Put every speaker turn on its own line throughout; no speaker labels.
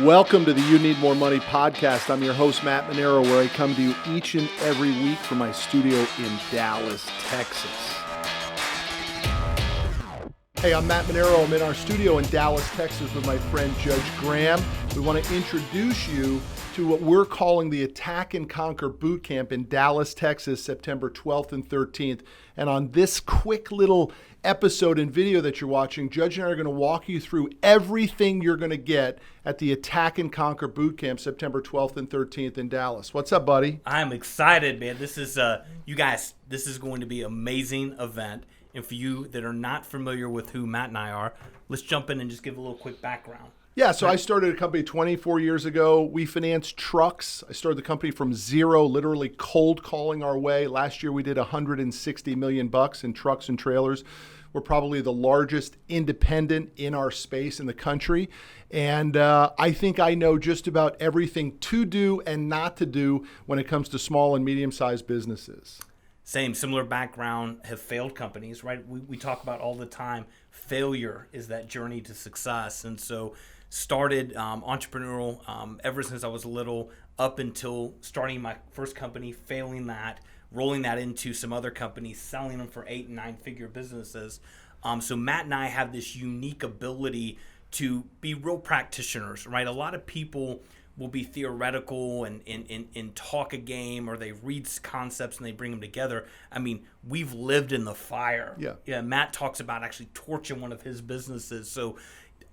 Welcome to the You Need More Money podcast. I'm your host, Matt Manero, where I come to you each and every week from my studio in Dallas, Texas. Hey, I'm Matt Manero. I'm in our studio in Dallas, Texas with my friend Judge Graham. We want to introduce you to what we're calling the Attack and Conquer Boot Camp in Dallas, Texas, September 12th and 13th. And on this quick little episode and video that you're watching, Judge and I are going to walk you through everything you're going to get at the Attack and Conquer Boot Camp, September 12th and 13th in Dallas. What's up, buddy?
I'm excited, man. This is, you guys, this is going to be an amazing event. And for you that are not familiar with who Matt and I are, let's jump in and just give a little quick background.
Yeah, so I started a company 24 years ago. We financed trucks. I started the company from zero, literally cold calling our way. Last year we did $160 million in trucks and trailers. We're probably the largest independent in our space in the country. And I think I know just about everything to do and not to do when it comes to small and medium-sized businesses.
Similar background, have failed companies, right? We talk about all the time, failure is that journey to success. And so started entrepreneurial ever since I was little, up until starting my first company, failing that, rolling that into some other companies, selling them for 8 and 9 figure businesses. So Matt and I have this unique ability to be real practitioners, right? A lot of people will be theoretical and talk a game, or they read concepts and they bring them together. I mean, we've lived in the fire. Yeah. Matt talks about actually torching one of his businesses. So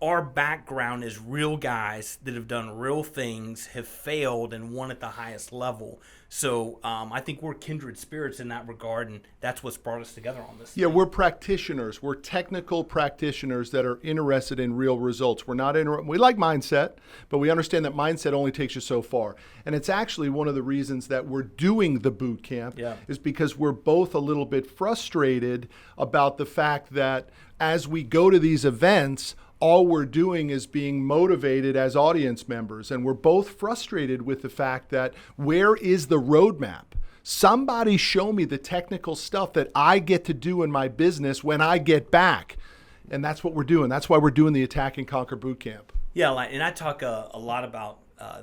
our background is real guys that have done real things, have failed, and won at the highest level. So I think we're kindred spirits in that regard, and that's what's brought us together on this.
Yeah, we're practitioners. We're technical practitioners that are interested in real results. We're not we like mindset, but we understand that mindset only takes you so far. And it's actually one of the reasons that we're doing the boot camp is because we're both a little bit frustrated about the fact that as we go to these events, all we're doing is being motivated as audience members. And we're both frustrated with the fact that where is the roadmap? Somebody show me the technical stuff that I get to do in my business when I get back. And that's what we're doing. That's why we're doing the Attack and Conquer Boot Camp.
Yeah, and I talk a lot about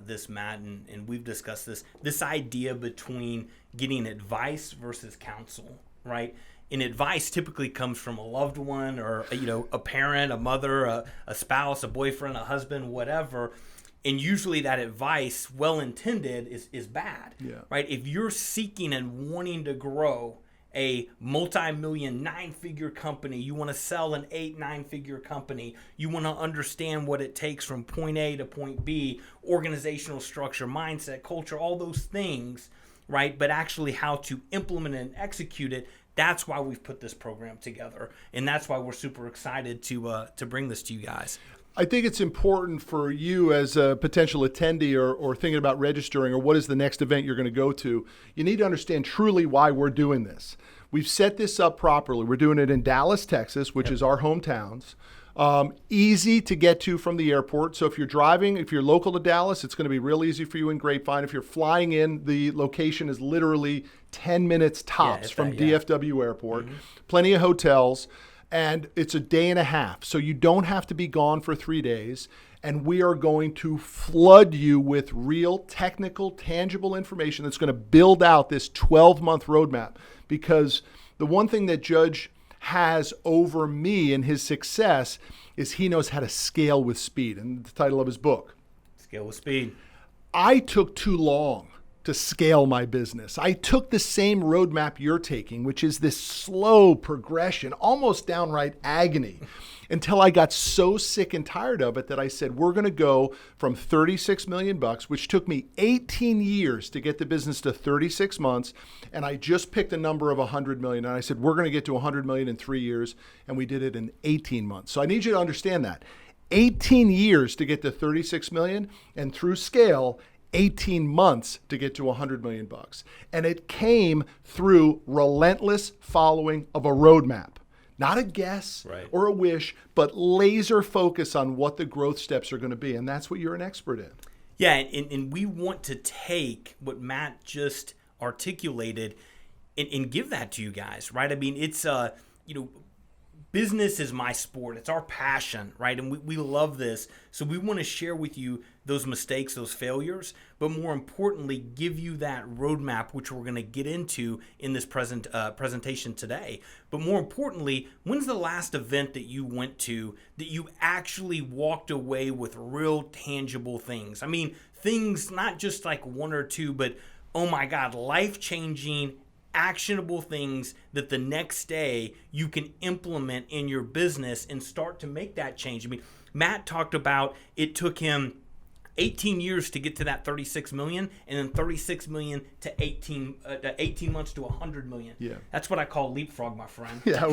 this, Matt, and we've discussed this idea between getting advice versus counsel, right? And advice typically comes from a loved one, or a parent, a mother, a spouse, a boyfriend, a husband, whatever. And usually that advice, well intended, is bad. Right? If you're seeking and wanting to grow a multi-million 9-figure company, you want to sell an 8-9-figure company, you want to understand what it takes from point A to point B, organizational structure, mindset, culture, all those things, right? But actually how to implement and execute it. That's why we've put this program together, and that's why we're super excited to bring this to you guys.
I think it's important for you as a potential attendee or thinking about registering, or what is the next event you're going to go to. You need to understand truly why we're doing this. We've set this up properly. We're doing it in Dallas, Texas, which is our hometowns. Easy to get to from the airport. So if you're driving, if you're local to Dallas, it's going to be real easy for you in Grapevine. If you're flying in, the location is literally 10 minutes tops from DFW Airport. Plenty of hotels, and it's a day and a half. So you don't have to be gone for 3 days. And we are going to flood you with real technical, tangible information that's going to build out this 12-month roadmap. Because the one thing that Judge has over me and his success is he knows how to scale with speed. And the title of his book,
Scale with Speed.
I took too long to scale my business. I took the same roadmap you're taking, which is this slow progression, almost downright agony, until I got so sick and tired of it that I said, we're going to go from $36 million, which took me 18 years to get the business to 36 months. And I just picked a number of 100 million. And I said, we're going to get to 100 million in 3 years. And we did it in 18 months. So I need you to understand that 18 years to get to 36 million, and through scale, 18 months to get to 100 million bucks. And it came through relentless following of a roadmap. Not a guess or a wish, but laser focus on what the growth steps are going to be. And that's what you're an expert in.
Yeah, and we want to take what Matt just articulated and give that to you guys, right? I mean, it's, business is my sport. It's our passion, right? And we love this. So we want to share with you those mistakes, those failures, but more importantly, give you that roadmap, which we're going to get into in this presentation today. But more importantly, when's the last event that you went to that you actually walked away with real tangible things? I mean, things not just like one or two, but oh my God, life-changing, actionable things that the next day you can implement in your business and start to make that change. I mean, Matt talked about it took him 18 years to get to that 36 million, and then 36 million to 18 months to 100 million.
Yeah.
That's what I call leapfrog, my friend.
Yeah,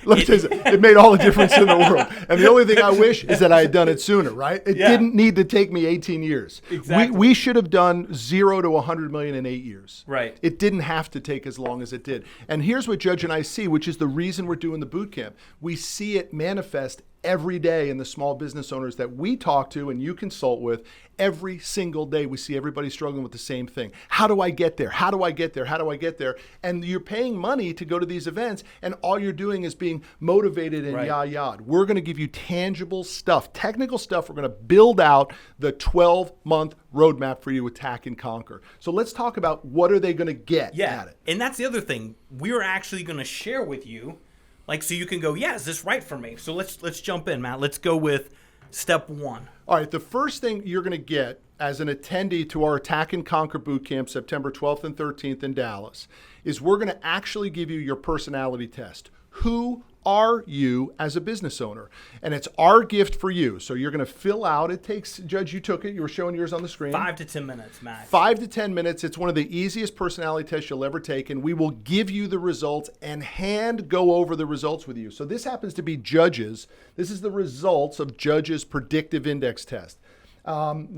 let me tell you, it made all the difference in the world. And the only thing I wish is that I had done it sooner, right? It didn't need to take me 18 years.
Exactly.
We should have done 0 to 100 million in 8 years.
Right.
It didn't have to take as long as it did. And here's what Judge and I see, which is the reason we're doing the boot camp. We see it manifest every day in the small business owners that we talk to and you consult with. Every single day we see everybody struggling with the same thing. How do I get there? How do I get there? How do I get there? And you're paying money to go to these events, and all you're doing is being motivated and yah-yah. We're going to give you tangible stuff, technical stuff. We're going to build out the 12-month roadmap for you to attack and conquer. So let's talk about what are they going to get at it.
And that's the other thing. We're actually going to share with you, like, so you can go, yeah, is this right for me? So let's jump in, Matt. Let's go with step one.
All right, the first thing you're going to get as an attendee to our Attack and Conquer Bootcamp, September 12th and 13th in Dallas, is we're going to actually give you your personality test. Who are you as a business owner? And it's our gift for you. So you're going to fill out, it takes, Judge, you took it, you were showing yours on the screen.
5 to 10 minutes, Matt.
5 to 10 minutes. It's one of the easiest personality tests you'll ever take, and we will give you the results and hand go over the results with you. So this happens to be Judge's. This is the results of Judge's predictive index test.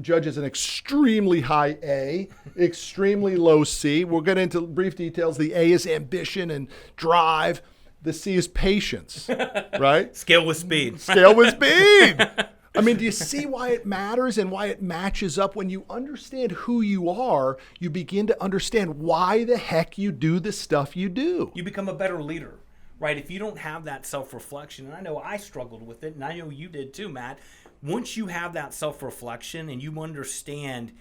Judge is an extremely high A, extremely low C. We'll get into brief details. The A is ambition and drive. The C is patience, right?
Scale with speed.
Scale with speed. I mean, do you see why it matters and why it matches up? When you understand who you are, you begin to understand why the heck you do the stuff you do.
You become a better leader, right? If you don't have that self-reflection, and I know I struggled with it, and I know you did too, Matt. Once you have that self-reflection and you understand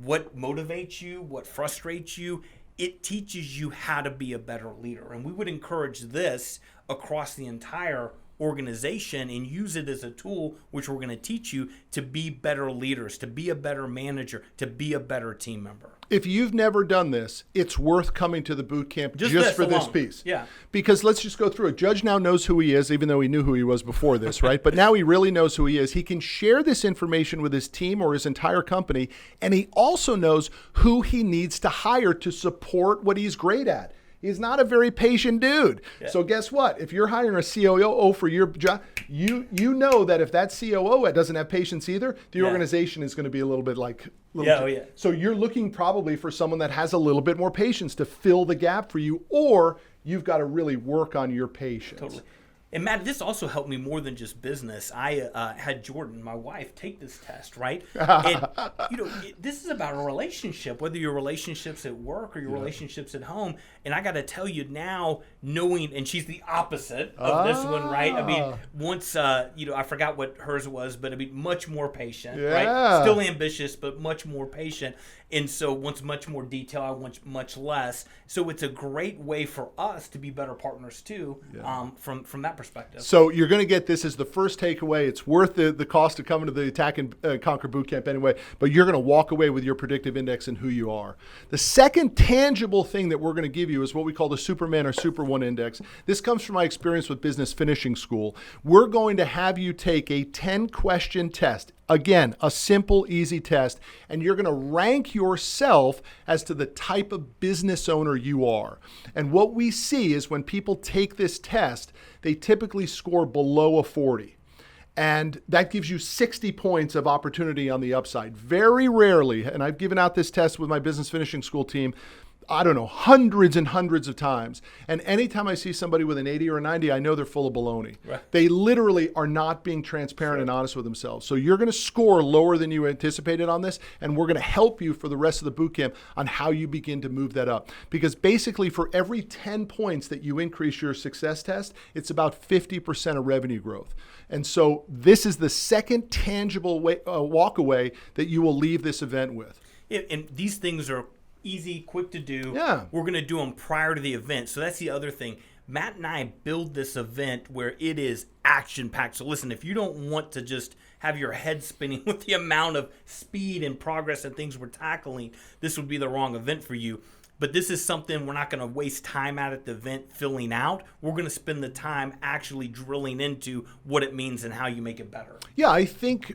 what motivates you, what frustrates you, it teaches you how to be a better leader. And we would encourage this across the entire organization and use it as a tool, which we're going to teach you to be better leaders, to be a better manager, to be a better team member.
If you've never done this, it's worth coming to the boot camp just for this piece.
Yeah.
Because let's just go through it. Judge now knows who he is, even though he knew who he was before this, right? But now he really knows who he is. He can share this information with his team or his entire company, and he also knows who he needs to hire to support what he's great at. He's not a very patient dude. Yeah. So guess what? If you're hiring a COO for your job, you know that if that COO doesn't have patience either, the organization is going to be a little bit like... So you're looking probably for someone that has a little bit more patience to fill the gap for you, or you've got to really work on your patience.
Totally. And Matt, this also helped me more than just business. I had Jordan, my wife, take this test, right? And this is about a relationship, whether your relationships at work or your relationships at home. And I got to tell you now, knowing, and she's the opposite of this one, right? I mean, once, I forgot what hers was, but I mean, much more patient, right? Still ambitious, but much more patient. And so wants much more detail, I want much less. So it's a great way for us to be better partners too, from that perspective.
So you're going to get this as the first takeaway. It's worth the cost of coming to the Attack and Conquer Bootcamp anyway, but you're going to walk away with your predictive index and who you are. The second tangible thing that we're going to give you is what we call the Superman or Super1 Index. This comes from my experience with Business Finishing School. We're going to have you take a 10-question test. Again, a simple, easy test, and you're going to rank yourself as to the type of business owner you are. And what we see is when people take this test, they typically score below a 40. And that gives you 60 points of opportunity on the upside. Very rarely, and I've given out this test with my Business Finishing School team, I don't know, hundreds and hundreds of times. And anytime I see somebody with an 80 or a 90, I know they're full of baloney.
Right.
They literally are not being transparent and honest with themselves. So you're going to score lower than you anticipated on this, and we're going to help you for the rest of the boot camp on how you begin to move that up. Because basically for every 10 points that you increase your success test, it's about 50% of revenue growth. And so this is the second tangible walk away that you will leave this event with.
Yeah, and these things are easy, quick to do.
Yeah.
We're going to do them prior to the event. So that's the other thing. Matt and I build this event where it is action-packed. So listen, if you don't want to just have your head spinning with the amount of speed and progress and things we're tackling, this would be the wrong event for you. But this is something we're not going to waste time at the event filling out. We're going to spend the time actually drilling into what it means and how you make it better.
Yeah, I think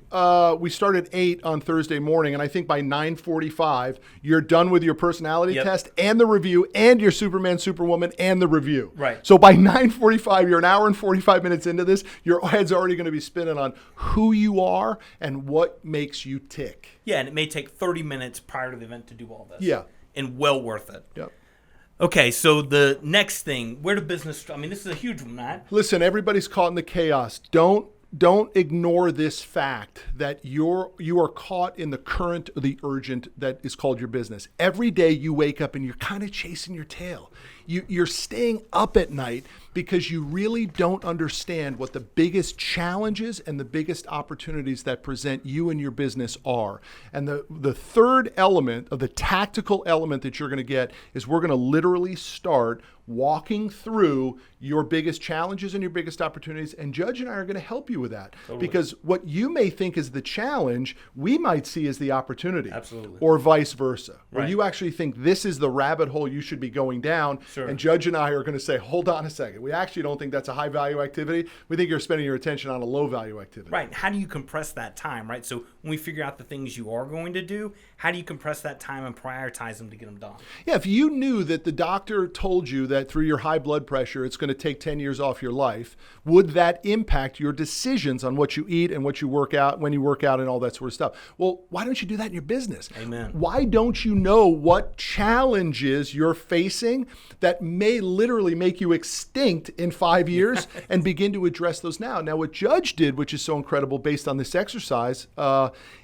we start at 8 on Thursday morning, and I think by 9:45, you're done with your personality test and the review and your Superman, Superwoman, and the review.
Right.
So by 9:45, you're an hour and 45 minutes into this, your head's already going to be spinning on who you are and what makes you tick.
Yeah, and it may take 30 minutes prior to the event to do all this.
Yeah.
And well worth it.
Yep.
Okay, so the next thing, where do business, I mean, this is a huge one, Matt.
Listen, everybody's caught in the chaos. Don't ignore this fact that you are caught in the current or the urgent that is called your business. Every day you wake up and you're kind of chasing your tail. You're staying up at night because you really don't understand what the biggest challenges and the biggest opportunities that present you and your business are. And the third element of the tactical element that you're going to get is we're going to literally start walking through your biggest challenges and your biggest opportunities, and Judge and I are going to help you with that.
Totally.
Because what you may think is the challenge, we might see as the opportunity.
Absolutely.
Or vice versa. Where
Right.
you actually think this is the rabbit hole you should be going down,
Sure.
and Judge and I are going to say, hold on a second. We actually don't think that's a high value activity. We think you're spending your attention on a low value activity.
Right. How do you compress that time, right? So when we figure out the things you are going to do, how do you compress that time and prioritize them to get them done?
Yeah, if you knew that the doctor told you that through your high blood pressure, it's going to take 10 years off your life, would that impact your decisions on what you eat and what you work out, when you work out and all that sort of stuff? Well, why don't you do that in your business?
Amen.
Why don't you know what challenges you're facing that may literally make you extinct in 5 years and begin to address those now? Now, what Judge did, which is so incredible based on this exercise,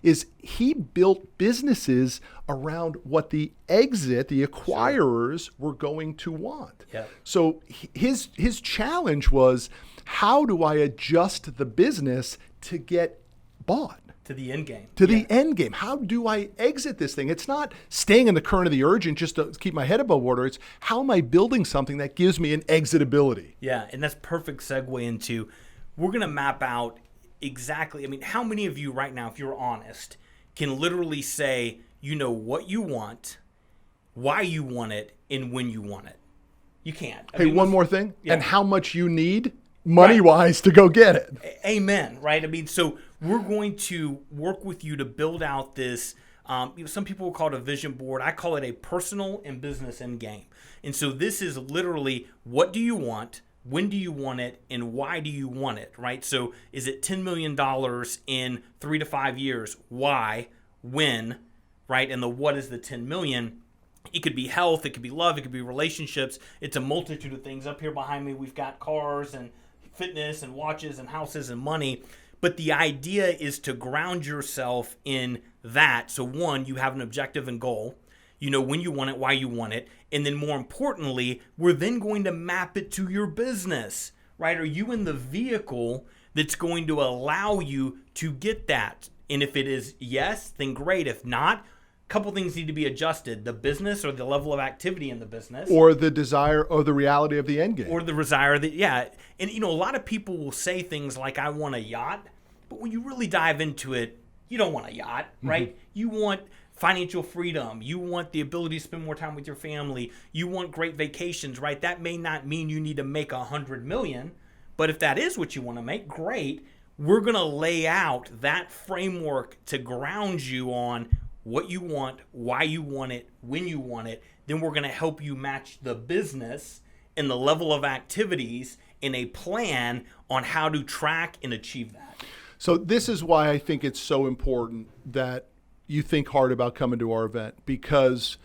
is he built businesses around what the acquirers were going to want.
Yeah.
So his challenge was, how do I adjust the business to get bought?
To the end game.
To the end game. How do I exit this thing? It's not staying in the current of the urgent just to keep my head above water. It's how am I building something that gives me an exitability?
Yeah, and that's perfect segue into, we're going to map out exactly, I mean, how many of you right now, if you're honest, can literally say, you know what you want, why you want it, and when you want it? You can't.
Hey, one more thing.
Yeah.
And how much you need money-wise to go get it.
Amen, right? I mean, so we're going to work with you to build out this, some people will call it a vision board. I call it a personal and business end game. And so this is literally, what do you want? When do you want it, and why do you want it, right? So is it $10 million in 3 to 5 years? Why? When? Right? And the what is the 10 million? It could be health, it could be love, it could be relationships. It's a multitude of things. Up here behind me, we've got cars and fitness and watches and houses and money. But the idea is to ground yourself in that. So one, you have an objective and goal. You know when you want it, why you want it. And then more importantly, we're then going to map it to your business, right? Are you in the vehicle that's going to allow you to get that? And if it is yes, then great. If not, a couple things need to be adjusted. The business or the level of activity in the business.
Or the desire or the reality of the end game.
Or the desire that, yeah. And, you know, a lot of people will say things like, I want a yacht. But when you really dive into it, you don't want a yacht, right? Mm-hmm. You want financial freedom. You want the ability to spend more time with your family. You want great vacations, right? That may not mean you need to make $100 million. But if that is what you want to make, great. We're going to lay out that framework to ground you on what you want, why you want it, when you want it. Then we're going to help you match the business and the level of activities in a plan on how to track and achieve that.
So this is why I think it's so important that you think hard about coming to our event, because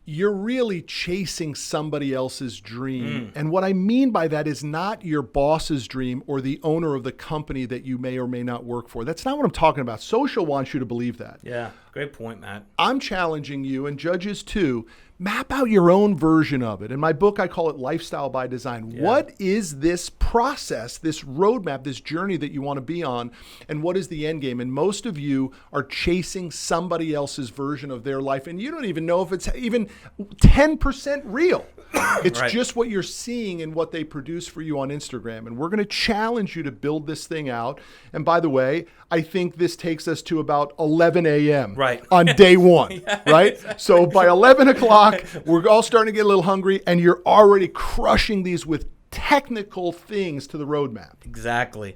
you're really chasing somebody else's dream. And what I mean by that is not your boss's dream or the owner of the company that you may or may not work for. That's not what I'm talking about. Social wants you to believe that.
Yeah, great point, Matt.
I'm challenging you, and judges too, map out your own version of it. In my book, I call it Lifestyle by Design.
Yeah.
What is this process, this roadmap, this journey that you want to be on, and what is the end game? And most of you are chasing somebody else's version of their life, and you don't even know if it's even 10% real. It's
Right.
just what you're seeing and what they produce for you on Instagram. And we're going to challenge you to build this thing out. And by the way, I think this takes us to about 11 a.m.
Right.
on day one, right? So by 11 o'clock, we're all starting to get a little hungry, and you're already crushing these with technical things to the roadmap.
Exactly.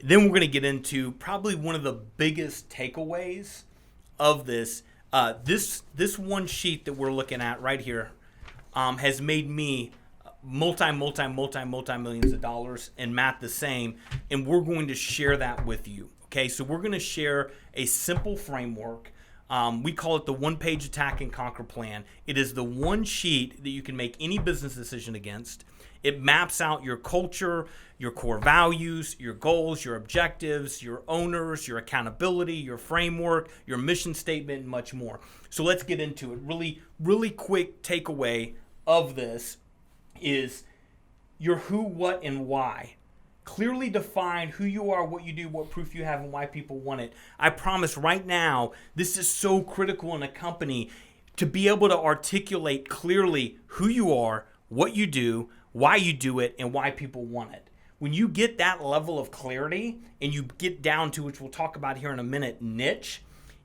Then we're going to get into probably one of the biggest takeaways of this. This one sheet that we're looking at right here has made me multi-millions of dollars, and Matt the same, and we're going to share that with you. Okay, so we're going to share a simple framework. We call it the one-page attack and conquer plan. It is the one sheet that you can make any business decision against. It maps out your culture, your core values, your goals, your objectives, your owners, your accountability, your framework, your mission statement, and much more. So let's get into it. Really quick takeaway of this is your who, what, and why. Clearly define who you are, what you do, what proof you have, and why people want it. I promise right now, this is so critical in a company to be able to articulate clearly who you are, what you do, why you do it, and why people want it. When you get that level of clarity and you get down to, which we'll talk about here in a minute, niche,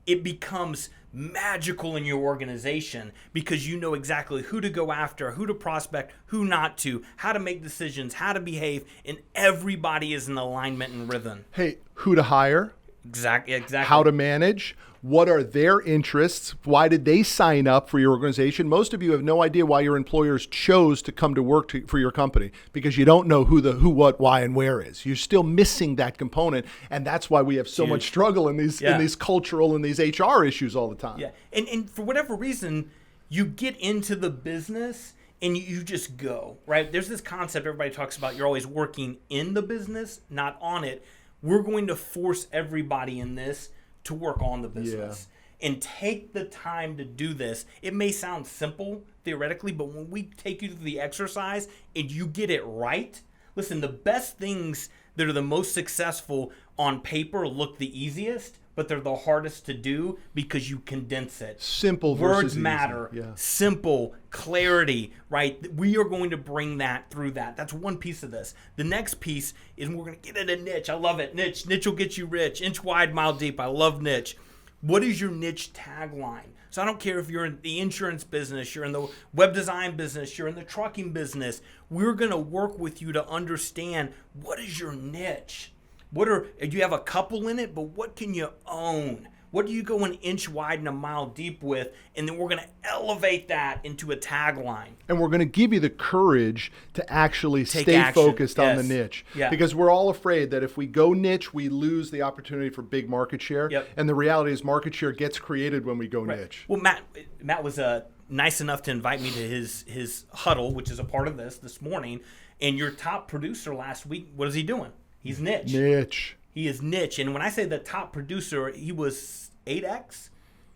it becomes magical in your organization because you know exactly who to go after, who to prospect, who not to, how to make decisions, how to behave, and everybody is in alignment and rhythm.
Hey, who to hire?
Exactly.
How to manage, what are their interests, why did they sign up for your organization? Most of you have no idea why your employers chose to come to work for your company because you don't know who the who, what, why, and where is. You're still missing that component, and that's why we have so much struggle in these cultural and these HR issues all the time.
Yeah, and for whatever reason, you get into the business and you just go, right? There's this concept everybody talks about, you're always working in the business, not on it. We're going to force everybody in this to work on the business and take the time to do this. It may sound simple theoretically, but when we take you through the exercise and you get it right, listen, the best things that are the most successful on paper look the easiest, but they're the hardest to do because you condense it.
Simple versus
Words
easy.
matter.
Yeah.
Simple, clarity, right? We are going to bring that through that. That's one piece of this. The next piece is we're going to get into niche. I love it. Niche. Niche will get you rich. Inch wide, mile deep. I love niche. What is your niche tagline? So I don't care if you're in the insurance business, you're in the web design business, you're in the trucking business. We're going to work with you to understand what is your niche. You have a couple in it, but what can you own? What do you go an inch wide and a mile deep with? And then we're going to elevate that into a tagline.
And we're going to give you the courage to actually
Take
stay
action.
focused on the
Yes.
niche.
Yeah.
Because we're all afraid that if we go niche, we lose the opportunity for big market share.
Yep.
And the reality is market share gets created when we go niche.
Well, Matt was nice enough to invite me to his huddle, which is a part of this morning. And your top producer last week, what is he doing? He's niche.
Niche.
He is niche. And when I say the top producer, he was 8X.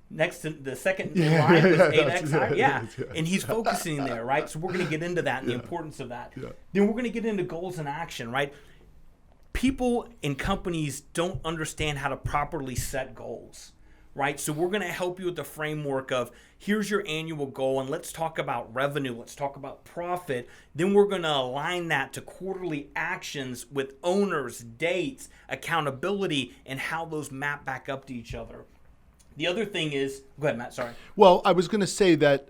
Next to the second line was 8X higher. Yeah. And he's focusing there, right? So we're going to get into that and the importance of that.
Yeah.
Then we're going to get into goals and action, right? People and companies don't understand how to properly set goals, right? So we're going to help you with the framework of here's your annual goal, and let's talk about revenue. Let's talk about profit. Then we're going to align that to quarterly actions with owners, dates, accountability, and how those map back up to each other. The other thing is, go ahead, Matt, sorry.
Well, I was going to say that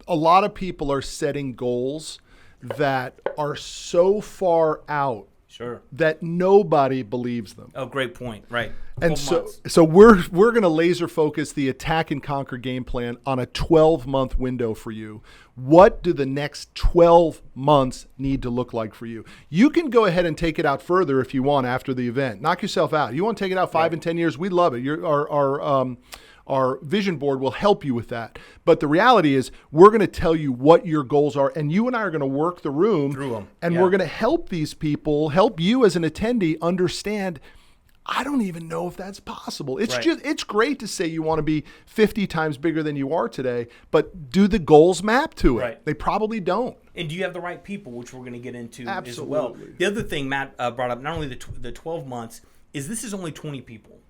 a lot of people are setting goals that are so far out
Sure.
that nobody believes them.
Oh, great point. Right.
And
12 months.
so we're going to laser focus the attack and conquer game plan on a 12-month window for you. What do the next 12 months need to look like for you? You can go ahead and take it out further if you want after the event. Knock yourself out. You want to take it out 5 and 10 years? We love it. Our vision board will help you with that. But the reality is we're going to tell you what your goals are, and you and I are going to work the room
Through them.
and we're going to help these people, help you as an attendee understand, I don't even know if that's possible. It's it's great to say you want to be 50 times bigger than you are today, but do the goals map to it?
Right.
They probably don't.
And do you have the right people, which we're going to get into
Absolutely.
as well. The other thing Matt brought up, not only the 12 months, is this is only 20 people.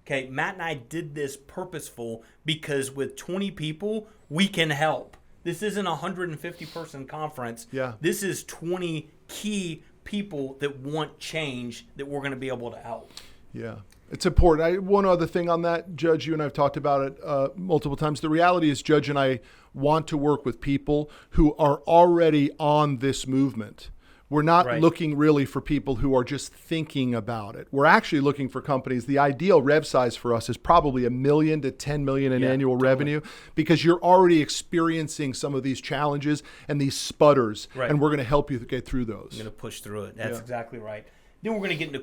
Okay, Matt and I did this purposeful because with 20 people, we can help. This isn't a 150-person conference.
Yeah.
This is 20 key people that want change that we're going to be able to help.
Yeah, it's important. One other thing on that, Judge, you and I have talked about it multiple times. The reality is Judge and I want to work with people who are already on this movement. We're not looking really for people who are just thinking about it. We're actually looking for companies. The ideal rev size for us is probably $1 million to $10 million in annual revenue, because you're already experiencing some of these challenges and these sputters, and we're going to help you get through those.
You're going to push through it. That's exactly right. Then we're going to get into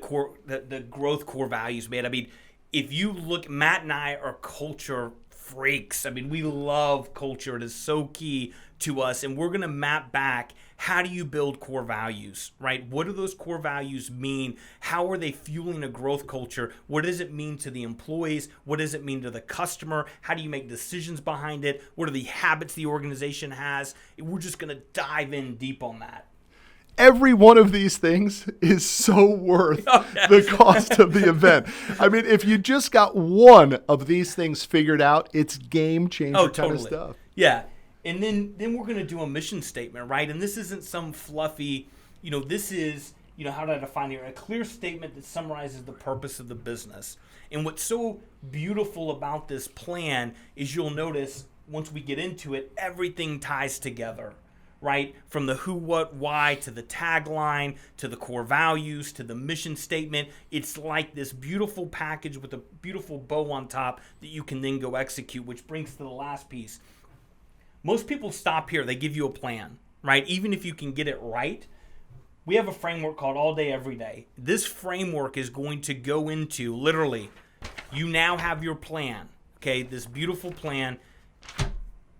the growth core values, man. I mean, if you look, Matt and I are culture freaks. I mean, we love culture. It is so key to us. And we're going to map back, how do you build core values, right? What do those core values mean? How are they fueling a growth culture? What does it mean to the employees? What does it mean to the customer? How do you make decisions behind it? What are the habits the organization has? We're just going to dive in deep on that.
Every one of these things is so worth the cost of the event. I mean, if you just got one of these things figured out, it's game changer kind of stuff.
Yeah. And then we're going to do a mission statement, right? And this isn't some fluffy, this is, how do I define it? A clear statement that summarizes the purpose of the business. And what's so beautiful about this plan is you'll notice once we get into it, everything ties together. Right? From the who, what, why, to the tagline, to the core values, to the mission statement. It's like this beautiful package with a beautiful bow on top that you can then go execute, which brings to the last piece. Most people stop here. They give you a plan, right? Even if you can get it right. We have a framework called All Day, Every Day. This framework is going to go into, literally, you now have your plan, okay? This beautiful plan.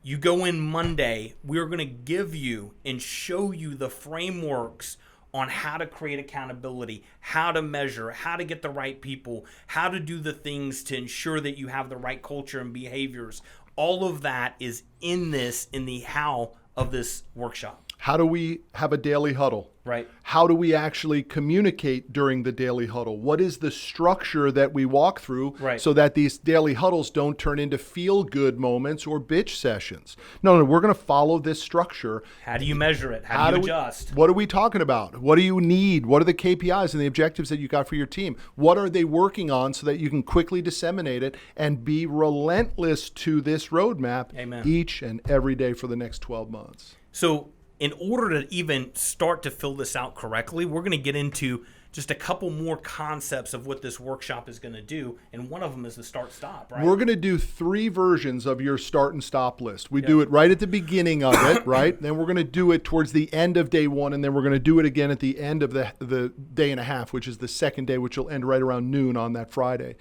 You go in Monday, we're going to give you and show you the frameworks on how to create accountability, how to measure, how to get the right people, how to do the things to ensure that you have the right culture and behaviors. All of that is in the how of this workshop.
How do we have a daily huddle?
Right.
How do we actually communicate during the daily huddle? What is the structure that we walk through so that these daily huddles don't turn into feel-good moments or bitch sessions? No, we're going to follow this structure.
How do you measure it? How do you adjust?
What are we talking about? What do you need? What are the KPIs and the objectives that you got for your team? What are they working on so that you can quickly disseminate it and be relentless to this roadmap each and every day for the next 12 months?
So in order to even start to fill this out correctly, we're going to get into just a couple more concepts of what this workshop is going to do, and one of them is the start-stop, right?
We're going to do 3 versions of your start and stop list. We do it right at the beginning of it, right? Then we're going to do it towards the end of day 1, and then we're going to do it again at the end of the day and a half, which is the second day, which will end right around noon on that Friday.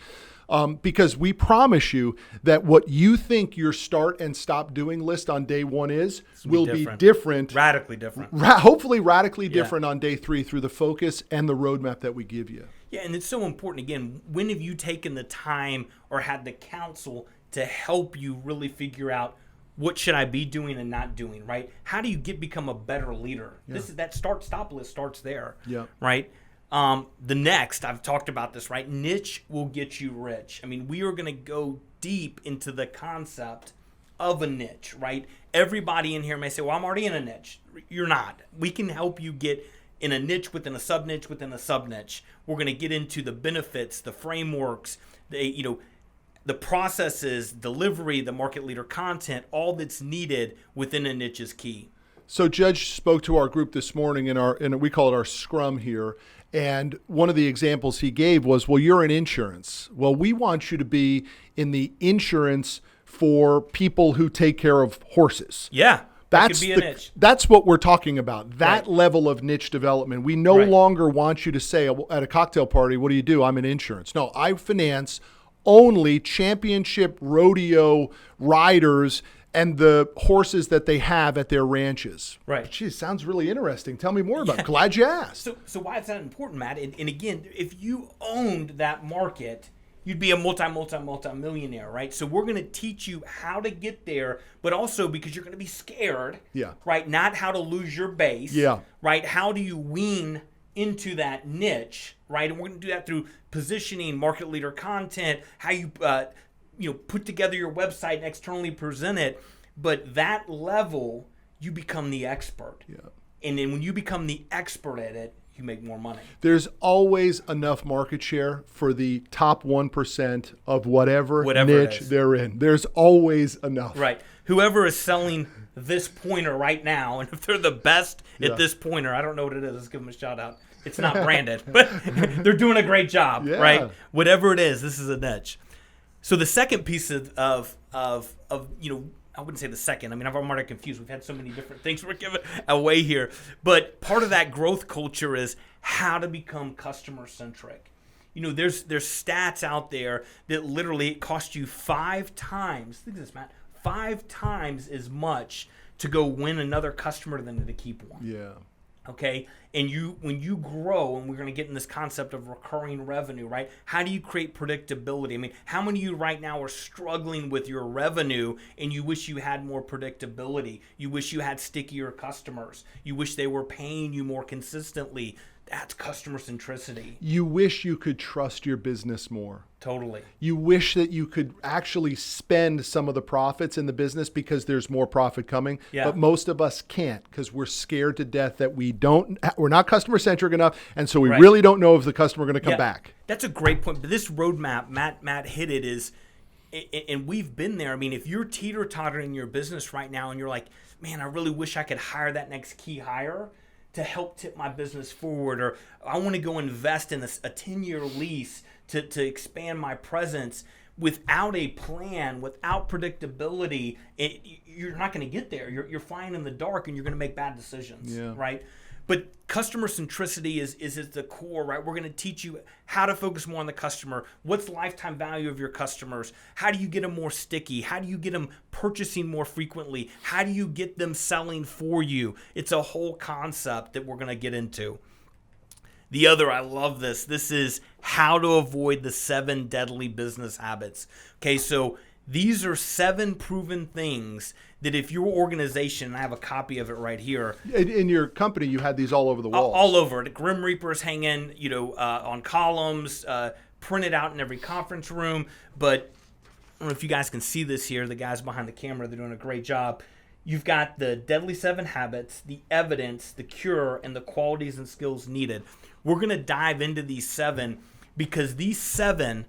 Because we promise you that what you think your start and stop doing list on day 1 will be different.
Radically different.
Hopefully radically different on day 3 through the focus and the roadmap that we give you.
Yeah, and it's so important. Again, when have you taken the time or had the counsel to help you really figure out what should I be doing and not doing, right? How do you become a better leader? Yeah. That start-stop list starts there, right? The next, I've talked about this, right? Niche will get you rich. I mean, we are going to go deep into the concept of a niche, right? Everybody in here may say, well, I'm already in a niche. You're not. We can help you get in a niche within a sub-niche within a sub-niche. We're going to get into the benefits, the frameworks, the processes, delivery, the market leader content, all that's needed within a niche is key.
So Judge spoke to our group this morning in we call it our scrum here. And one of the examples he gave was, well, you're in insurance. Well, we want you to be in the insurance for people who take care of horses.
Yeah. That could be a niche.
That's what we're talking about, that
Right.
level of niche development. We no
Right.
longer want you to say at a cocktail party, what do you do? I'm in insurance. No, I finance only championship rodeo riders and the horses that they have at their ranches.
Right.
Geez, sounds really interesting. Tell me more about it. Glad you asked.
So why is that important, Matt? And again, if you owned that market, you'd be a multi-millionaire, right? So we're going to teach you how to get there, but also because you're going to be scared,
Yeah.
right? Not how to lose your base,
Yeah.
right? How do you wean into that niche, right? And we're going to do that through positioning, market leader content, how you put together your website and externally present it. But that level, you become the expert.
Yeah.
And then when you become the expert at it, you make more money.
There's always enough market share for the top 1% of whatever niche they're in. There's always enough.
Right. Whoever is selling this pointer right now, and if they're the best at this pointer, I don't know what it is. Let's give them a shout out. It's not branded, but they're doing a great job,
Yeah.
right? Whatever it is, this is a niche. So the second piece of I wouldn't say the second. I mean, I'm already confused. We've had so many different things we're giving away here. But part of that growth culture is how to become customer centric. There's stats out there that literally it costs you 5 times. Think of this, Matt. 5 times as much to go win another customer than to keep one.
Yeah.
Okay, and when you grow, and we're going to get in this concept of recurring revenue, right? How do you create predictability? I mean, how many of you right now are struggling with your revenue and you wish you had more predictability? You wish you had stickier customers. You wish they were paying you more consistently. That's customer centricity.
You wish you could trust your business more.
Totally.
You wish that you could actually spend some of the profits in the business because there's more profit coming.
Yeah.
But most of us can't because we're scared to death that we're not customer centric enough. And so we
Right.
really don't know if the customer going to come back.
That's a great point. But this roadmap, Matt hit it, is, and we've been there. I mean, if you're teeter-tottering your business right now and you're like, man, I really wish I could hire that next key hire to help tip my business forward, or I want to go invest in a 10-year lease to expand my presence. Without a plan, without predictability, you're not going to get there. You're flying in the dark, and you're going to make bad decisions, right? But customer centricity is at the core, right? We're going to teach you how to focus more on the customer. What's the lifetime value of your customers? How do you get them more sticky? How do you get them purchasing more frequently? How do you get them selling for you? It's a whole concept that we're going to get into. The other, I love this. This is how to avoid the 7 deadly business habits. Okay, so these are 7 proven things that if your organization, and I have a copy of it right here.
In your company, you had these all over the walls.
All over. The Grim Reapers hanging, on columns, printed out in every conference room. But I don't know if you guys can see this here. The guys behind the camera, they're doing a great job. You've got the deadly 7 habits, the evidence, the cure, and the qualities and skills needed. We're going to dive into these 7 because these 7,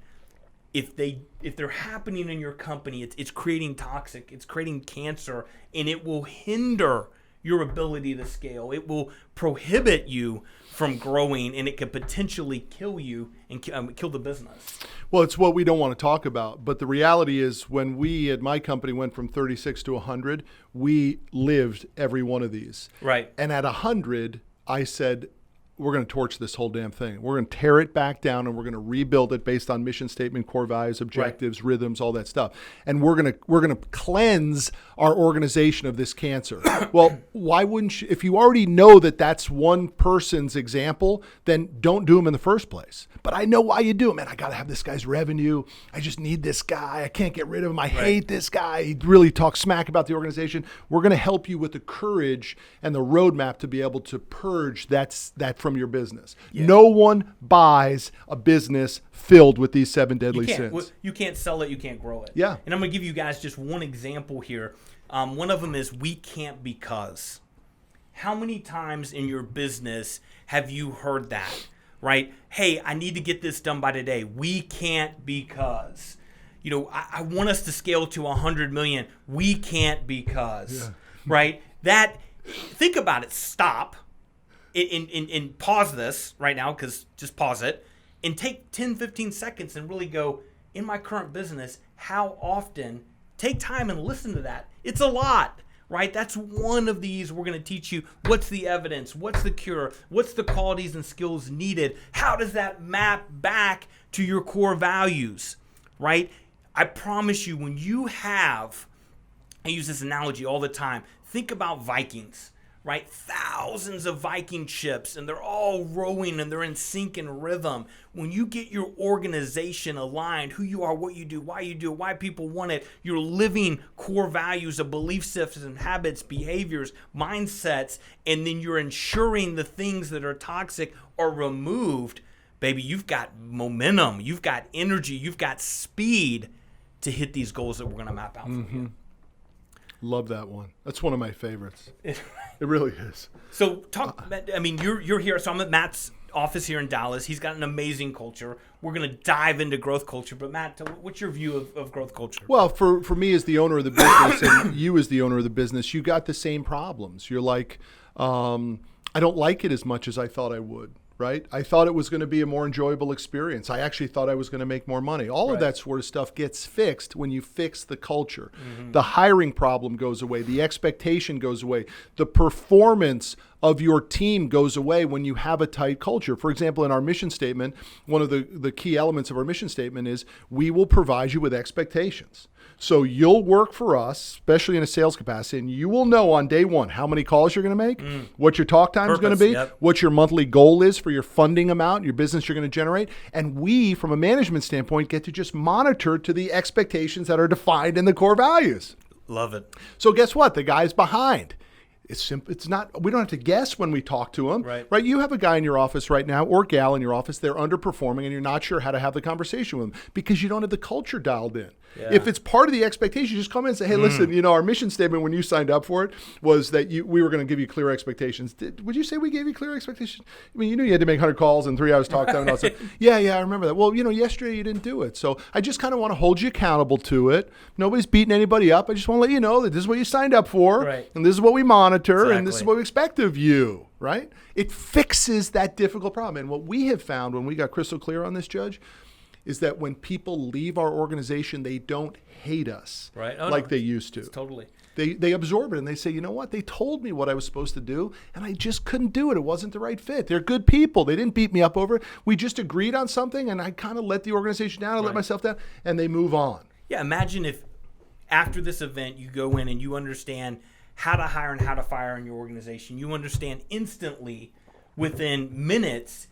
if they're happening in your company, it's creating toxic, it's creating cancer, and it will hinder your ability to scale. It will prohibit you from growing, and it could potentially kill you and kill the business.
Well, it's what we don't want to talk about. But the reality is when we at my company went from 36 to 100, we lived every one of these.
Right.
And at 100, I said, we're going to torch this whole damn thing. We're going to tear it back down and we're going to rebuild it based on mission statement, core values, objectives, rhythms, all that stuff. And we're going to cleanse our organization of this cancer. Well, why wouldn't you? If you already know that that's one person's example, then don't do them in the first place. But I know why you do them. Man, I got to have this guy's revenue. I just need this guy. I can't get rid of him. I hate this guy. He really talks smack about the organization. We're going to help you with the courage and the roadmap to be able to purge that from your business. Yeah. No one buys a business filled with these 7 deadly sins.
Well, you can't sell it. You can't grow it.
Yeah.
And I'm going to give you guys just one example here. One of them is we can't because. How many times in your business have you heard that, right? Hey, I need to get this done by today. We can't because. I want us to scale to 100 million. We can't because, right? Think about it. Stop. and pause this right now, because just pause it and take 10, 15 seconds and really go, in my current business, how often, take time and listen to that. It's a lot, right? That's one of these we're going to teach you. What's the evidence? What's the cure? What's the qualities and skills needed? How does that map back to your core values, right? I promise you, when you have, I use this analogy all the time, think about Vikings, right? Thousands of Viking ships, and they're all rowing and they're in sync and rhythm. When you get your organization aligned, who you are, what you do, why people want it, you're living core values of belief systems, habits, behaviors, mindsets, and then you're ensuring the things that are toxic are removed, baby, you've got momentum, you've got energy, you've got speed to hit these goals that we're going to map out for you.
Love that one. That's one of my favorites. It really is.
So you're here. So I'm at Matt's office here in Dallas. He's got an amazing culture. We're going to dive into growth culture. But Matt, what's your view of growth culture?
Well, for me as the owner of the business and you as the owner of the business, you got the same problems. You're like, I don't like it as much as I thought I would. Right? I thought it was going to be a more enjoyable experience. I actually thought I was going to make more money. All of that sort of stuff gets fixed when you fix the culture. The hiring problem goes away. The expectation goes away. The performance of your team goes away when you have a tight culture. For example, in our mission statement, one of the key elements of our mission statement is we will provide you with expectations. So you'll work for us, especially in a sales capacity, and you will know on day one how many calls you're going to make, what your talk time is going to be, what your monthly goal is for your funding amount, your business you're going to generate. And we, from a management standpoint, get to just monitor to the expectations that are defined in the core values.
Love it.
So guess what? The guy's behind. It's simple. It's not. We don't have to guess when we talk to them, right? You have a guy in your office right now, or gal in your office. They're underperforming, and you're not sure how to have the conversation with them because you don't have the culture dialed in. Yeah. If it's part of the expectation, just come in and say, "Hey, listen. Our mission statement when you signed up for it was that we were going to give you clear expectations. Would you say we gave you clear expectations? I mean, you knew you had to make 100 calls and 3 hours talk time, and all that. Yeah, I remember that. Well, yesterday you didn't do it, so I just kind of want to hold you accountable to it. Nobody's beating anybody up. I just want to let you know that this is what you signed up for, and this is what we monitor. And this is what we expect of you, right? It fixes that difficult problem. And what we have found when we got crystal clear on this, Judge, is that when people leave our organization, they don't hate us they used to.
Totally.
They absorb it and they say, you know what? They told me what I was supposed to do, and I just couldn't do it. It wasn't the right fit. They're good people. They didn't beat me up over it. We just agreed on something, and I kind of let the organization down. I let myself down, and they move on.
Yeah, imagine if after this event you go in and you understand how to hire and how to fire in your organization. You understand instantly within minutes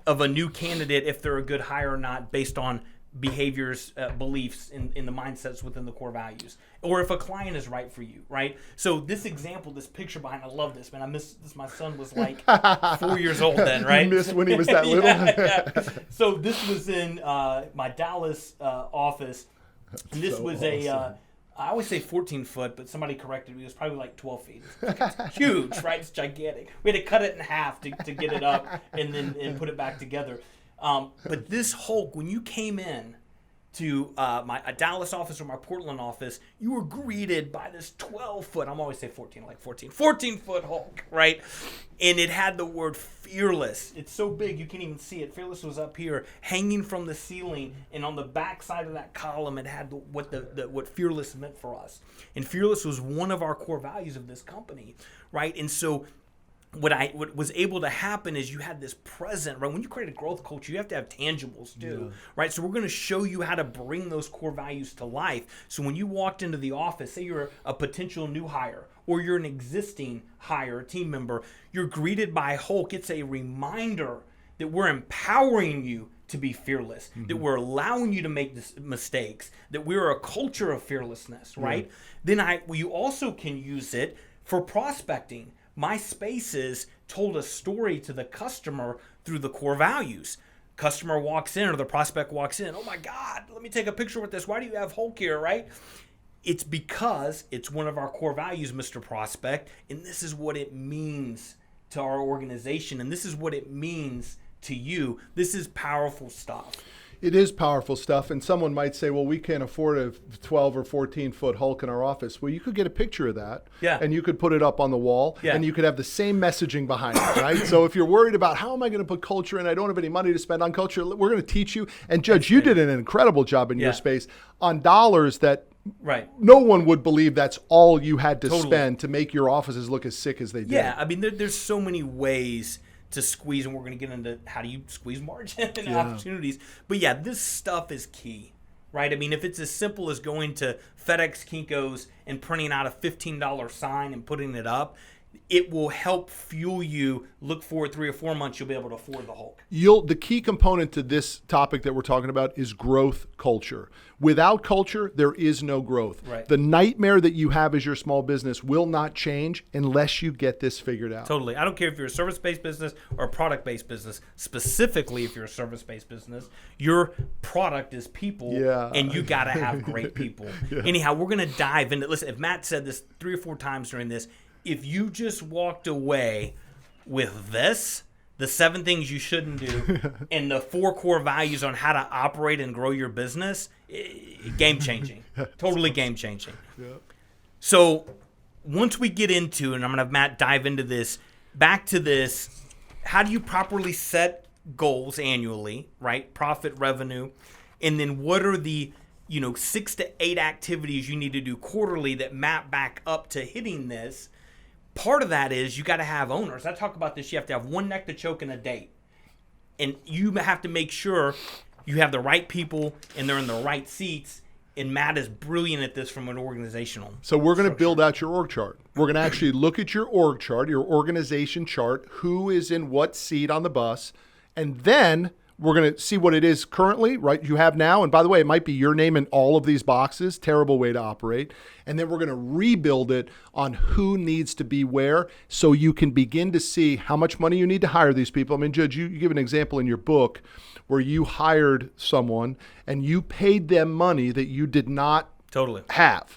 of a new candidate if they're a good hire or not based on behaviors, beliefs in the mindsets within the core values, or if a client is right for you, right? So this example, this picture behind, I love this, man. I miss this. My son was like 4 years old then, right?
You missed when he was that little?
Yeah. So this was in my Dallas office. And this was awesome. I always say 14 foot, but somebody corrected me. It was probably like 12 feet. It's huge, right? It's gigantic. We had to cut it in half to get it up and put it back together. But this Hulk, when you came in to my Dallas office or my Portland office, you were greeted by this 12-foot, I'm always say 14, like 14-foot Hulk, right? And it had the word fearless. It's so big you can't even see it. Fearless was up here, hanging from the ceiling, and on the back side of that column, it had what fearless meant for us. And fearless was one of our core values of this company, right? And so what was able to happen is you had this present, right? When you create a growth culture, you have to have tangibles too, right? So we're going to show you how to bring those core values to life. So when you walked into the office, say you're a potential new hire or you're an existing hire, team member, you're greeted by Hulk. It's a reminder that we're empowering you to be fearless, that we're allowing you to make mistakes, that we're a culture of fearlessness, right? Then you also can use it for prospecting. My Spaces told a story to the customer through the core values. Customer walks in or the prospect walks in. Oh my God, let me take a picture with this. Why do you have Hulk here, right? It's because it's one of our core values, Mr. Prospect, and this is what it means to our organization, and this is what it means to you. This is powerful stuff.
It is powerful stuff, and someone might say, well, we can't afford a 12 or 14-foot Hulk in our office. Well, you could get a picture of that,
Yeah.
and you could put it up on the wall,
Yeah.
and you could have the same messaging behind it, right? So if you're worried about how am I going to put culture in, I don't have any money to spend on culture, we're going to teach you. And Judge, you did an incredible job in
Yeah.
your space on dollars that
Right.
no one would believe that's all you had to
Totally.
spend to make your offices look as sick as they did.
Yeah, I mean, there's so many ways to squeeze, and we're going to get into how do you squeeze margin and opportunities. But yeah, this stuff is key, right? I mean, if it's as simple as going to FedEx Kinko's and printing out a $15 sign and putting it up, it will help fuel you. Look forward 3 or 4 months, you'll be able to afford the Hulk.
The key component to this topic that we're talking about is growth culture. Without culture, there is no growth.
Right.
The nightmare that you have as your small business will not change unless you get this figured out.
Totally. I don't care if you're a service-based business or a product-based business. Specifically, if you're a service-based business, your product is people, and you got to have great people. Anyhow, we're going to dive into. Listen, if Matt said this 3 or 4 times during this, if you just walked away with this, the 7 things you shouldn't do, and the 4 core values on how to operate and grow your business, game-changing. Totally game-changing. So once we get into, and I'm going to have Matt dive into this, back to this, how do you properly set goals annually, right? Profit, revenue, and then what are the 6 to 8 activities you need to do quarterly that map back up to hitting this? Part of that is you got to have owners. I talk about this. You have to have one neck to choke and a date. And you have to make sure you have the right people and they're in the right seats. And Matt is brilliant at this from an organizational.
So we're going to build out your org chart. We're going to actually look at your org chart, your organization chart, who is in what seat on the bus. And then we're going to see what it is currently, right? You have now. And by the way, it might be your name in all of these boxes. Terrible way to operate. And then we're going to rebuild it on who needs to be where so you can begin to see how much money you need to hire these people. I mean, Judge, you give an example in your book where you hired someone and you paid them money that you did not have.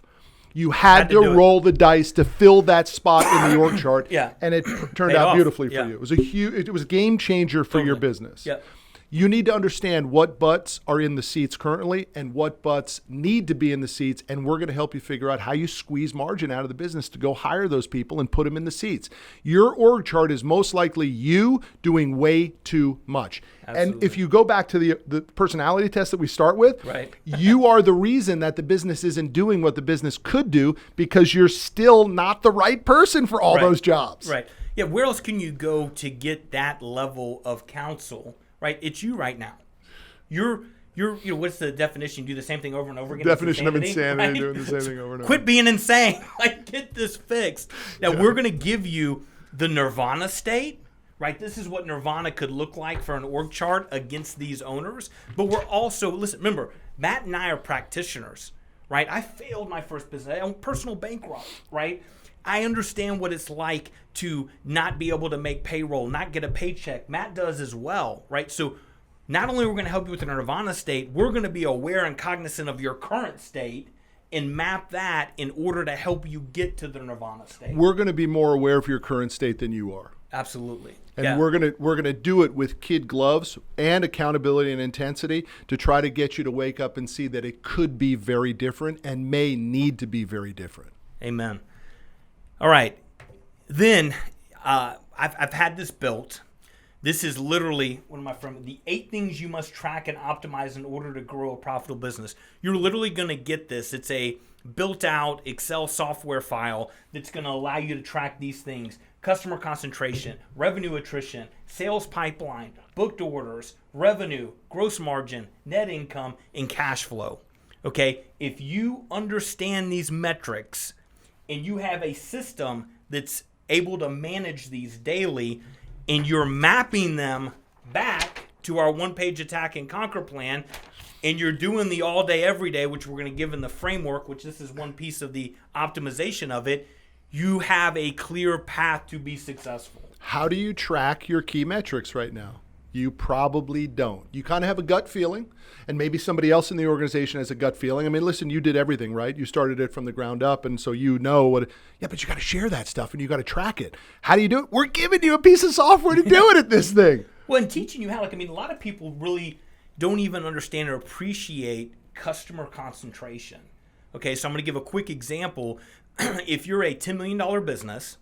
You had to roll the dice to fill that spot in the org chart. And it turned out beautifully for you. It was it was a game changer for your business. You need to understand what butts are in the seats currently and what butts need to be in the seats, and we're going to help you figure out how you squeeze margin out of the business to go hire those people and put them in the seats. Your org chart is most likely you doing way too much. Absolutely. And if you go back to the personality test that we start with, you are the reason that the business isn't doing what the business could do because you're still not the right person for all those jobs.
Yeah, where else can you go to get that level of counsel? Right, it's you right now. You're what's the definition? You do the same thing over and over again.
Definition of insanity, doing the same thing over and over.
Quit being insane. Get this fixed. Now we're going to give you the nirvana state. Right, this is what nirvana could look like for an org chart against these owners. But we're also remember, Matt and I are practitioners. Right, I failed my first business. I own personal bankrupt. Right. I understand what it's like to not be able to make payroll, not get a paycheck. Matt does as well, right? So not only are we going to help you with the nirvana state, we're going to be aware and cognizant of your current state and map that in order to help you get to the nirvana state.
We're going to be more aware of your current state than you are.
Absolutely.
And we're gonna do it with kid gloves and accountability and intensity to try to get you to wake up and see that it could be very different and may need to be very different.
Amen. All right, then I've had this built. This is literally one of my friends. The 8 things you must track and optimize in order to grow a profitable business. You're literally going to get this. It's a built-out Excel software file that's going to allow you to track these things: customer concentration, revenue attrition, sales pipeline, booked orders, revenue, gross margin, net income, and cash flow. Okay, if you understand these metrics and you have a system that's able to manage these daily, and you're mapping them back to our one-page attack and conquer plan, and you're doing the all day, every day, which we're going to give in the framework, which this is one piece of the optimization of it, you have a clear path to be successful.
How do you track your key metrics right now? You probably don't. You kind of have a gut feeling, and maybe somebody else in the organization has a gut feeling. I mean, listen, you did everything, right? You started it from the ground up, and so you know what. Yeah, but you got to share that stuff, and you got to track it. How do you do it? We're giving you a piece of software to do it at this thing.
Well, and teaching you how, a lot of people really, don't even understand or appreciate customer concentration. Okay, so I'm going to give a quick example. If you're a $10 million business,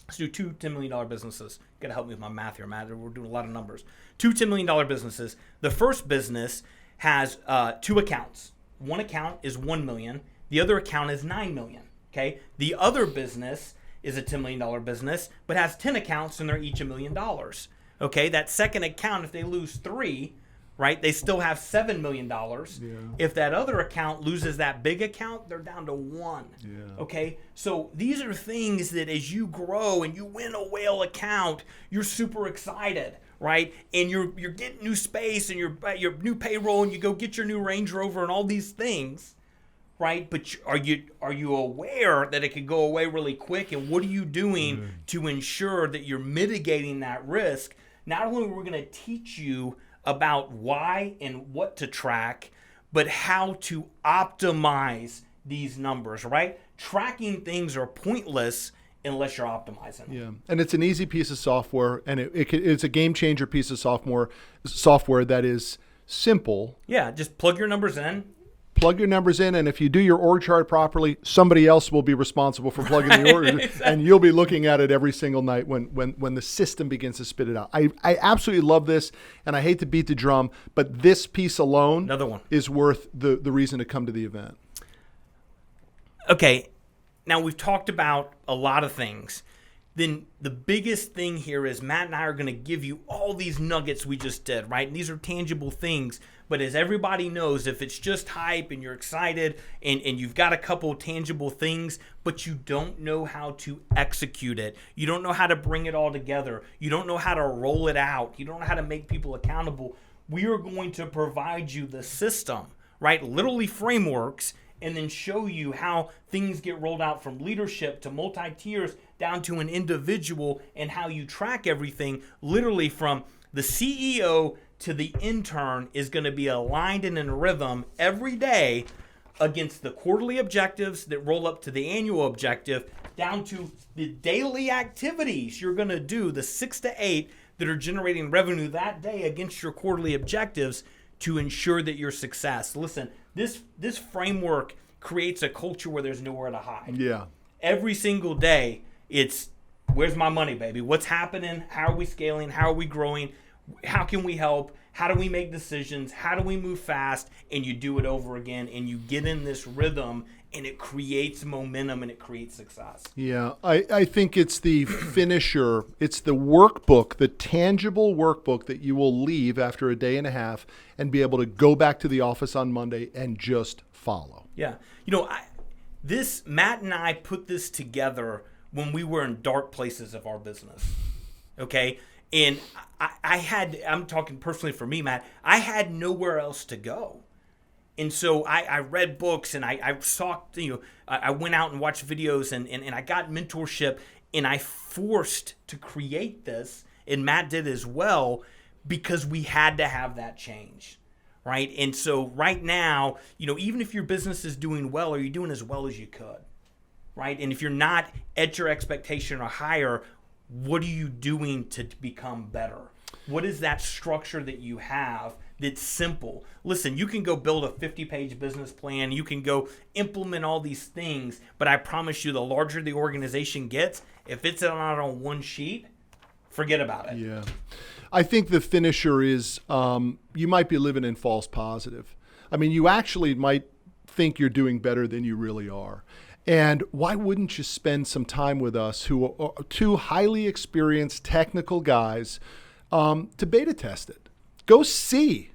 let's do two $10 million businesses. Got to help me with my math here, Matt. We're doing a lot of numbers. Two $10 million businesses. The first business has two accounts. One account is $1 million. The other account is $9 million. Okay. The other business is a $10 million business, but has 10 accounts and they're each $1 million. Okay. That second account, if they lose 3, right, they still have $7 million. Yeah. If that other account loses that big account, they're down to 1. Yeah. Okay. So these are things that as you grow and you win a whale account, you're super excited. Right, and you're getting new space and your new payroll, and you go get your new Range Rover and all these things, right? But are you aware that it could go away really quick? And what are you doing to ensure that you're mitigating that risk? Not only are we going to teach you about why and what to track, but how to optimize these numbers. Right, tracking things are pointless unless you're optimizing.
Yeah, and it's an easy piece of software, and it's a game changer piece of software that is simple.
Yeah, just plug your numbers in.
And if you do your org chart properly, somebody else will be responsible for plugging the org, exactly. And you'll be looking at it every single night when the system begins to spit it out. I absolutely love this, and I hate to beat the drum, but this piece alone
Another one.
Is worth the reason to come to the event.
Okay. Now, we've talked about a lot of things. Then the biggest thing here is Matt and I are going to give you all these nuggets we just did, right? And these are tangible things. But as everybody knows, if it's just hype and you're excited and you've got a couple tangible things, but you don't know how to execute it, you don't know how to bring it all together, you don't know how to roll it out, you don't know how to make people accountable, we are going to provide you the system, right? Literally frameworks, and then show you how things get rolled out from leadership to multi-tiers down to an individual, and how you track everything literally from the CEO to the intern is going to be aligned and in rhythm every day against the quarterly objectives that roll up to the annual objective, down to the daily activities you're going to do, the 6 to 8 that are generating revenue that day against your quarterly objectives to ensure that your success. Listen, this framework creates a culture where there's nowhere to hide.
Yeah.
Every single day, it's where's my money, baby? What's happening? How are we scaling? How are we growing? How can we help? How do we make decisions? How do we move fast? And you do it over again, and you get in this rhythm, and it creates momentum, and it creates success.
Yeah, I think it's the finisher. It's the workbook, the tangible workbook that you will leave after a day and a half and be able to go back to the office on Monday and just follow.
Yeah. You know, Matt and I put this together when we were in dark places of our business. Okay? And I'm talking personally for me, Matt, I had nowhere else to go. And so I read books, and I saw, I went out and watched videos, and I got mentorship, and I forced to create this, and Matt did as well, because we had to have that change, right? And so right now, even if your business is doing well, are you doing as well as you could, right? And if you're not at your expectation or higher, what are you doing to become better? What is that structure that you have that's simple? Listen, you can go build a 50-page business plan. You can go implement all these things. But I promise you, the larger the organization gets, if it's not on one sheet, forget about it.
Yeah. I think the finisher is you might be living in false positive. I mean, you actually might think you're doing better than you really are. And why wouldn't you spend some time with us, who are two highly experienced technical guys, to beta test it? Go see.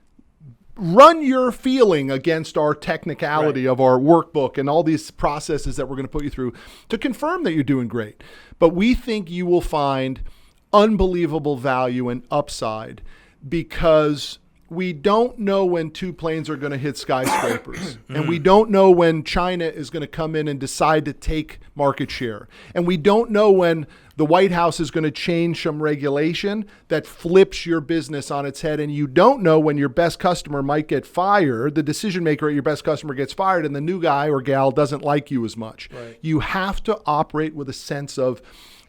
Run your feeling against our technicality of our workbook and all these processes that we're going to put you through to confirm that you're doing great. But we think you will find unbelievable value and upside, because we don't know when 2 planes are going to hit skyscrapers. And we don't know when China is going to come in and decide to take market share. And we don't know when the White House is going to change some regulation that flips your business on its head. And you don't know when your best customer might get fired, the decision maker at your best customer gets fired, and the new guy or gal doesn't like you as much. Right. You have to operate with a sense of,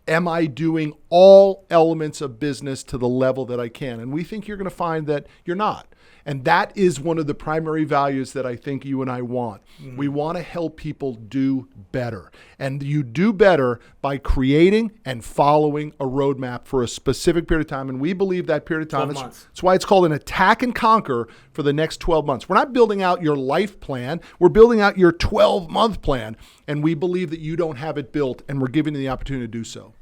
am I doing all elements of business to the level that I can? And we think you're going to find that you're not. And that is one of the primary values that I think you and I want. We want to help people do better. And you do better by creating and following a roadmap for a specific period of time. And we believe that period of time,
12 months.
that's why it's called an attack and conquer for the next 12 months. We're not building out your life plan. We're building out your 12-month plan. And we believe that you don't have it built, and we're giving you the opportunity to do so.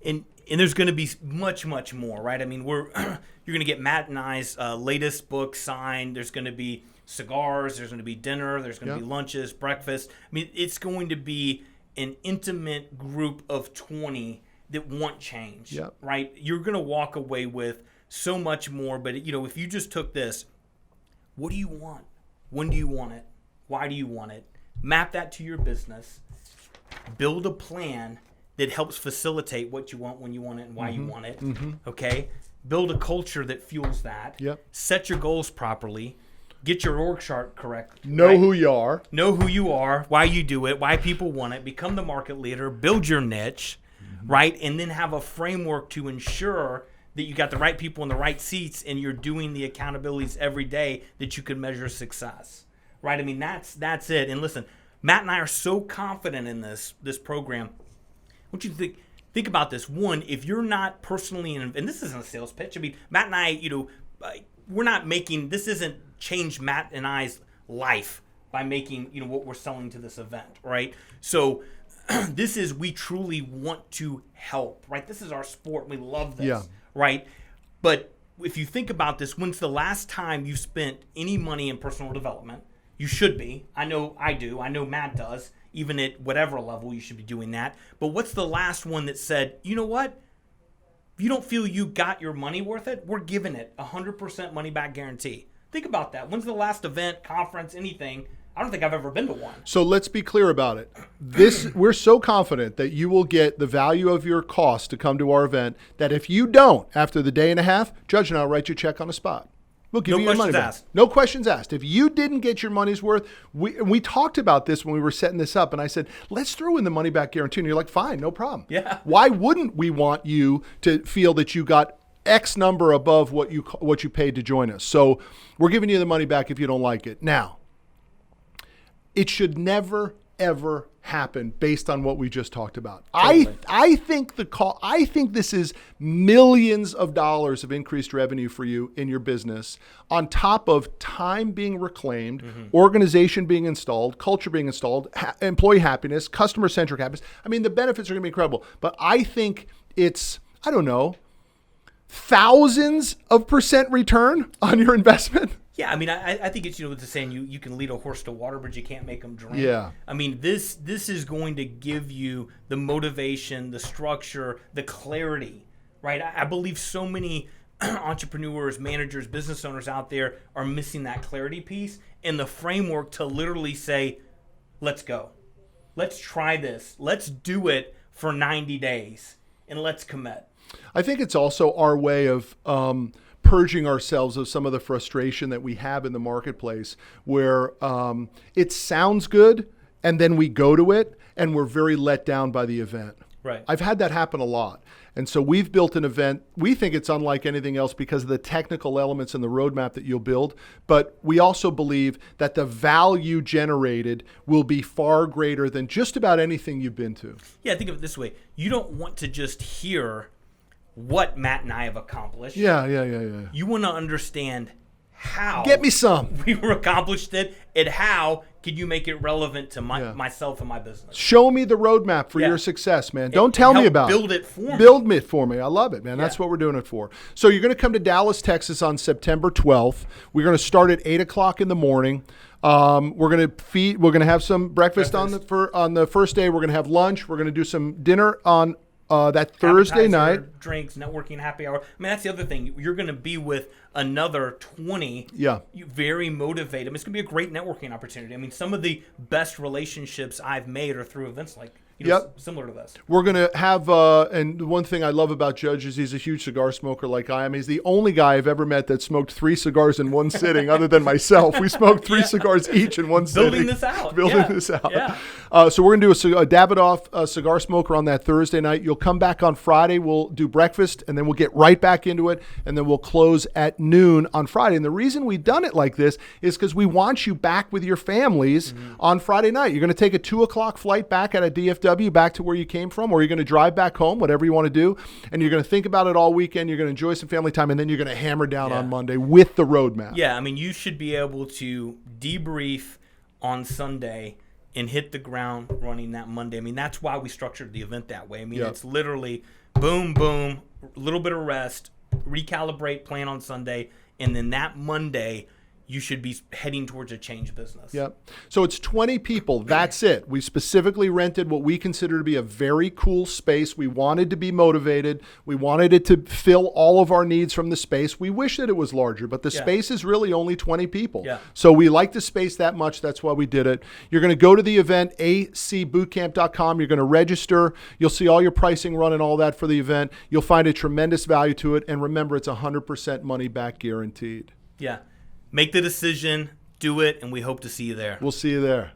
And there's going to be much, much more, right? I mean, you're going to get Matt and I's latest book signed. There's going to be cigars. There's going to be dinner. There's going to be lunches, breakfast. I mean, it's going to be an intimate group of 20 that want change, right? You're going to walk away with so much more. But, if you just took this, what do you want? When do you want it? Why do you want it? Map that to your business. Build a plan that helps facilitate what you want, when you want it, and why you want it. Okay? Build a culture that fuels that. Set your goals properly. Get your org chart correct.
Know who you are.
Know who you are, why you do it, why people want it. Become the market leader. Build your niche, right? And then have a framework to ensure that you got the right people in the right seats and you're doing the accountabilities every day that you can measure success, right? I mean, that's it. And listen, Matt and I are so confident in this program. I want you to think about this. One, if you're not personally, and this isn't a sales pitch. I mean, Matt and I, we're not making, this isn't change Matt and I's life by making, what we're selling to this event, right? So this is, we truly want to help, right? This is our sport. We love this, right? But if you think about this, when's the last time you spent any money in personal development? You should be. I know I do. I know Matt does. Even at whatever level, you should be doing that. But what's the last one that said, you know what? If you don't feel you got your money worth it, we're giving it 100% money back guarantee. Think about that. When's the last event, conference, anything? I don't think I've ever been to one.
So let's be clear about it. We're so confident that you will get the value of your cost to come to our event that if you don't, after the day and a half, Judge and I'll write you a check on the spot. We'll give you your money back. No questions asked. If you didn't get your money's worth, we talked about this when we were setting this up, and I said, let's throw in the money back guarantee. And you're like, fine, no problem.
Yeah.
Why wouldn't we want you to feel that you got X number above what you paid to join us? So we're giving you the money back if you don't like it. Now, it should never, ever happen based on what we just talked about.
Totally.
I think this is millions of dollars of increased revenue for you in your business, on top of time being reclaimed, organization being installed, culture being installed, employee happiness, customer-centric happiness. I mean, the benefits are going to be incredible. But I think it's, I don't know, thousands of % return on your investment.
Yeah, I mean, I think it's, it's the saying, you can lead a horse to water, but you can't make them drink.
Yeah.
I mean, this is going to give you the motivation, the structure, the clarity, right? I believe so many entrepreneurs, managers, business owners out there are missing that clarity piece and the framework to literally say, let's go. Let's try this. Let's do it for 90 days and let's commit.
I think it's also our way of purging ourselves of some of the frustration that we have in the marketplace, where it sounds good and then we go to it and we're very let down by the event.
Right.
I've had that happen a lot. And so we've built an event. We think it's unlike anything else because of the technical elements and the roadmap that you'll build. But we also believe that the value generated will be far greater than just about anything you've been to.
Yeah, think of it this way. You don't want to just hear what Matt and I have accomplished.
Yeah.
You want to understand how.
Get me some.
We accomplished it, and how can you make it relevant to myself and my business?
Show me the roadmap for your success, man. Don't tell me about
build it for me.
Build it for me. I love it, man. That's what we're doing it for. So you're going to come to Dallas, Texas on September 12th. We're going to start at 8 o'clock in the morning. We're going to have some breakfast. on the first day. We're going to have lunch. We're going to do some dinner on that Thursday night.
Drinks, networking, happy hour. I mean, that's the other thing. You're going to be with another 20.
Yeah.
Very motivated. I mean, it's going to be a great networking opportunity. I mean, some of the best relationships I've made are through events like similar to this.
We're going to have, and one thing I love about Judge is he's a huge cigar smoker like I am. He's the only guy I've ever met that smoked 3 cigars in one sitting other than myself. We smoked 3 cigars each in one sitting.
Building this out.
Yeah. So we're going to do a Davidoff cigar smoker on that Thursday night. You'll come back on Friday. We'll do breakfast, and then we'll get right back into it, and then we'll close at noon on Friday. And the reason we've done it like this is because we want you back with your families on Friday night. You're going to take a 2 o'clock flight back out of DFW back to where you came from, or you're going to drive back home, whatever you want to do. And you're going to think about it all weekend. You're going to enjoy some family time, and then you're going to hammer down on Monday with the roadmap.
Yeah, I mean, you should be able to debrief on Sunday and hit the ground running that Monday. I mean, that's why we structured the event that way. I mean, it's literally boom, boom, a little bit of rest, recalibrate, plan on Sunday, and then that Monday you should be heading towards a change business.
Yep. So it's 20 people. That's it. We specifically rented what we consider to be a very cool space. We wanted to be motivated. We wanted it to fill all of our needs from the space. We wish that it was larger, but the space is really only 20 people.
Yeah.
So we like the space that much. That's why we did it. You're going to go to the event, acbootcamp.com. You're going to register. You'll see all your pricing run and all that for the event. You'll find a tremendous value to it. And remember, it's 100% money back guaranteed.
Yeah. Make the decision, do it, and we hope to see you there.
We'll see you there.